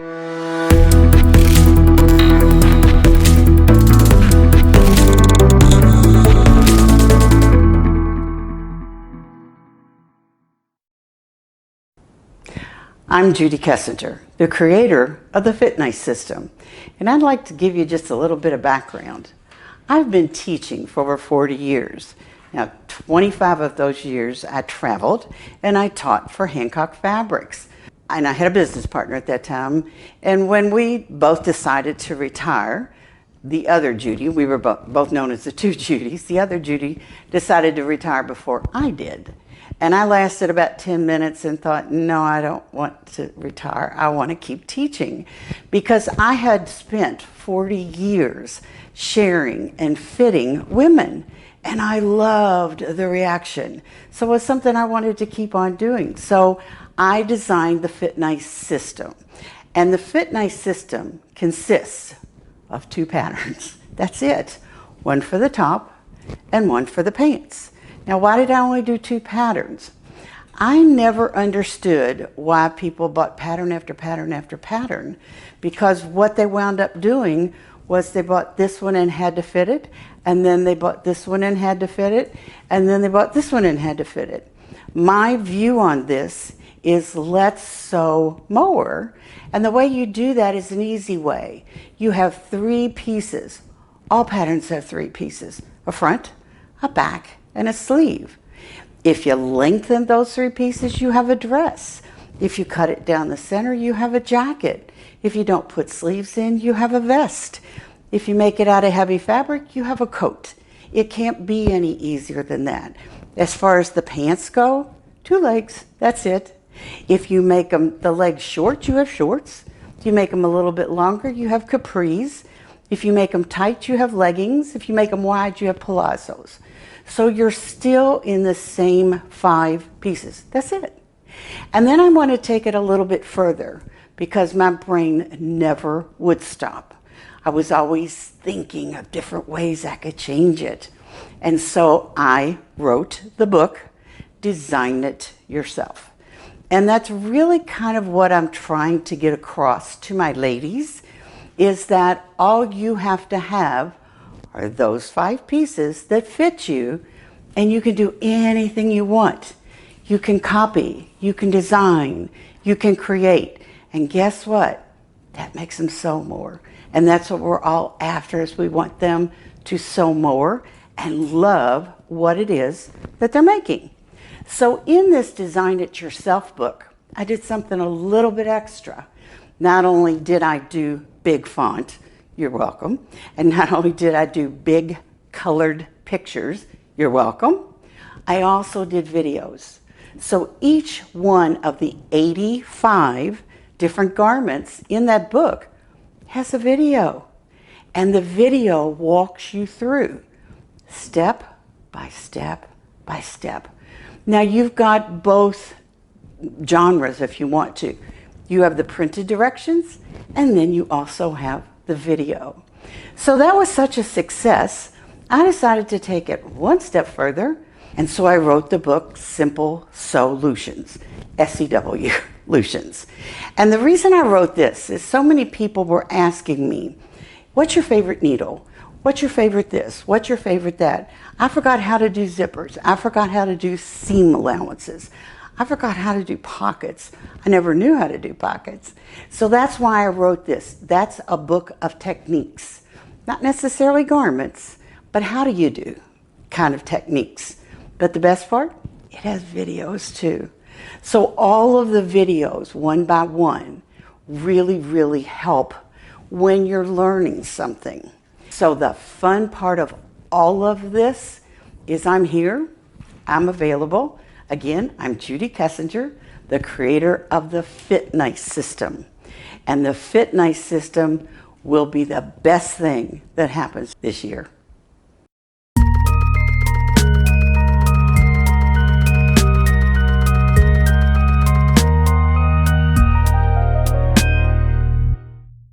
I'm Judy Kessinger, the creator of the FitNice system, and I'd like to give you just a little bit of background. I've been teaching for over 40 years. Now, 25 of those years I traveled and I taught for Hancock Fabrics. And I had a business partner at that time, and when we both decided to retire, the other Judy, we were both known as the two Judys, the other Judy decided to retire before I did. And I lasted about 10 minutes and thought, no, I don't want to retire. I want to keep teaching, because I had spent 40 years sharing and fitting women, and I loved the reaction. So it was something I wanted to keep on doing. So I designed the FitNice system. And the FitNice system consists of 2 patterns. That's it. One for the top and one for the pants. Now, why did I only do 2 patterns? I never understood why people bought pattern after pattern after pattern, because what they wound up doing was they bought this one and had to fit it, and then they bought this one and had to fit it, and then they bought this one and had to fit it. My view on this is let's sew more, and the way you do that is an easy way. You have 3 pieces. All patterns have 3 pieces: a front, a back, and a sleeve. If you lengthen those 3 pieces, you have a dress. If you cut it down the center, you have a jacket. If you don't put sleeves in, you have a vest. If you make it out of heavy fabric, you have a coat. It can't be any easier than that. As far as the pants go, 2 legs, that's it. If you make them the legs short, you have shorts. If you make them a little bit longer, you have capris. If you make them tight, you have leggings. If you make them wide, you have palazzos. So you're still in the same 5 pieces. That's it. And then I want to take it a little bit further, because my brain never would stop. I was always thinking of different ways I could change it. And so I wrote the book, Design It Yourself. And that's really kind of what I'm trying to get across to my ladies, is that all you have to have are those 5 pieces that fit you, and you can do anything you want. You can copy, you can design, you can create, and guess what? That makes them sew more. And that's what we're all after, is we want them to sew more and love what it is that they're making. So in this Design It Yourself book, I did something a little bit extra. Not only did I do big font, you're welcome, and not only did I do big colored pictures, you're welcome, I also did videos. So each one of the 85 different garments in that book has a video, and the video walks you through step by step by step. Now, you've got both genres if you want to. You have the printed directions, and then you also have the video. So that was such a success, I decided to take it one step further, and so I wrote the book Simple Solutions, SEW-lutions. And the reason I wrote this is so many people were asking me, what's your favorite needle? What's your favorite this? What's your favorite that? I forgot how to do zippers. I forgot how to do seam allowances. I forgot how to do pockets. I never knew how to do pockets. So that's why I wrote this. That's a book of techniques. Not necessarily garments, but how do you do kind of techniques. But the best part, it has videos too. So all of the videos, one by one, really, really help when you're learning something. So the fun part of all of this is I'm here, I'm available. Again, I'm Judy Kessinger, the creator of the FitNice system. And the FitNice system will be the best thing that happens this year.